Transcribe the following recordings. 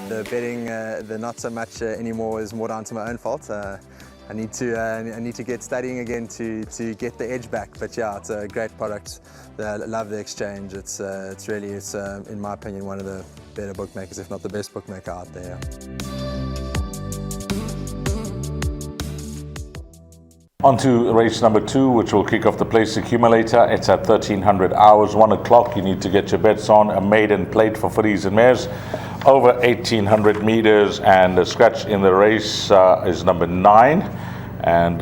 The betting, the not so much anymore, is more down to my own fault. I need to get studying again to get the edge back. But yeah, it's a great product. I love the exchange. It's really, in my opinion, one of the better bookmakers, if not the best bookmaker out there. On to race number 2, which will kick off the place accumulator. It's at 1300 hours, 1 o'clock. You need to get your bets on. A maiden plate for fillies and mares over 1800 meters, and the scratch in the race is number 9, and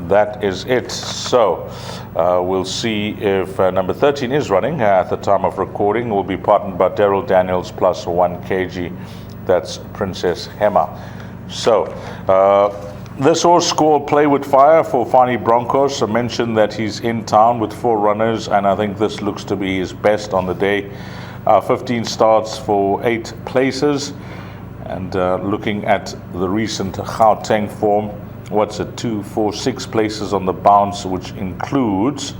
that is it. So we'll see if number 13 is running at the time of recording. We'll be partnered by Daryl Daniels plus 1 kg. That's Princess Hema. So this horse called Play With Fire for Fani Broncos. I mentioned that he's in town with 4 runners, and I think this looks to be his best on the day. 15 starts for 8 places, and looking at the recent Gauteng form, what's it, 2, 4, 6 places on the bounce, which includes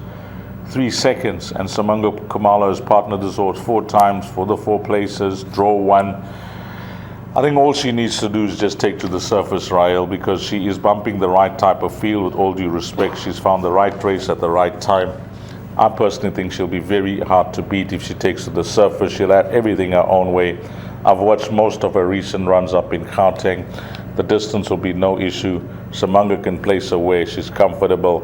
3 seconds, and Samango Kamala has partnered this horse 4 times for the 4 places, draw 1. I think all she needs to do is just take to the surface, Rael, because she is bumping the right type of field. With all due respect, she's found the right race at the right time. I personally think she'll be very hard to beat if she takes to the surface. She'll add everything her own way. I've watched most of her recent runs up in Gauteng. The distance will be no issue. Samanga can place her where she's comfortable,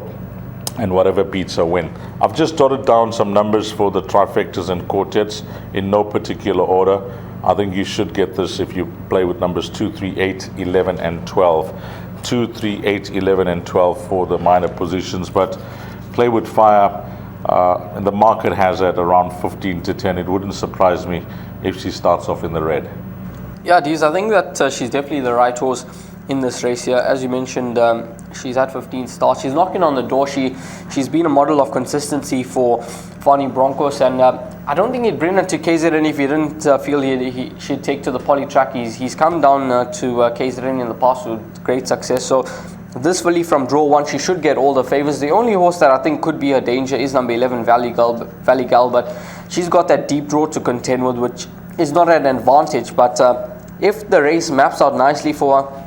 and whatever beats her win. I've just jotted down some numbers for the trifectas and quartets in no particular order. I think you should get this if you play with numbers 2, 3, 8, 11, and 12. 2, 3, 8, 11, and 12 for the minor positions, but Play With Fire, and the market has at around 15 to 10. It wouldn't surprise me if she starts off in the red. Yeah, Deez, I think that she's definitely the right horse in this race here. As you mentioned, she's had 15 starts. She's knocking on the door. She's been a model of consistency for Fani Broncos, and I don't think he'd bring her to KZN if he didn't feel he should take to the poly track. He's come down to KZN in the past with great success. So this filly from draw 1, she should get all the favours. The only horse that I think could be a danger is number 11, Valley Gal, but she's got that deep draw to contend with, which is not an advantage. But if the race maps out nicely for her,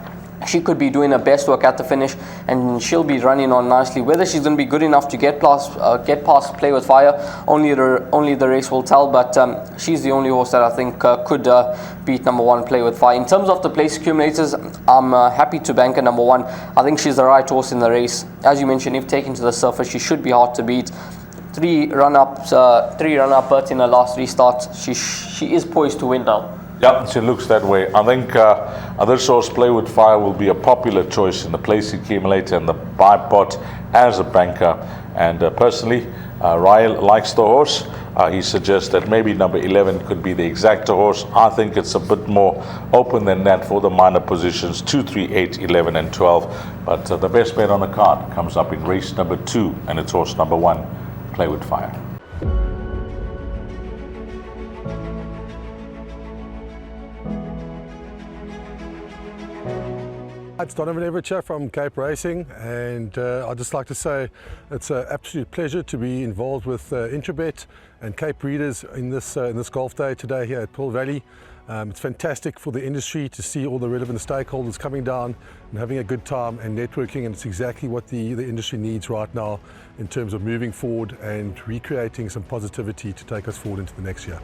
she could be doing her best work at the finish, and she'll be running on nicely. Whether she's going to be good enough to get past Play With Fire, only the race will tell. But she's the only horse that I think could beat number 1, Play With Fire. In terms of the place accumulators, I'm happy to bank at number 1. I think she's the right horse in the race. As you mentioned, if taken to the surface, she should be hard to beat. 3 run-up berths in her last 3 starts. She is poised to win now. Yeah, she looks that way. I think this horse, Play With Fire, will be a popular choice in the place accumulator and the buy pot as a banker. And personally, Rael likes the horse. He suggests that maybe number 11 could be the exact horse. I think it's a bit more open than that for the minor positions, 2, 3, 8, 11, and 12. But the best bet on the card comes up in race number 2, and it's horse number 1, Play With Fire. It's Donovan Everett from Cape Racing, and I'd just like to say it's an absolute pleasure to be involved with Intrabet and Cape Breeders in this golf day today here at Pearl Valley. It's fantastic for the industry to see all the relevant stakeholders coming down and having a good time and networking, and it's exactly what the industry needs right now in terms of moving forward and recreating some positivity to take us forward into the next year.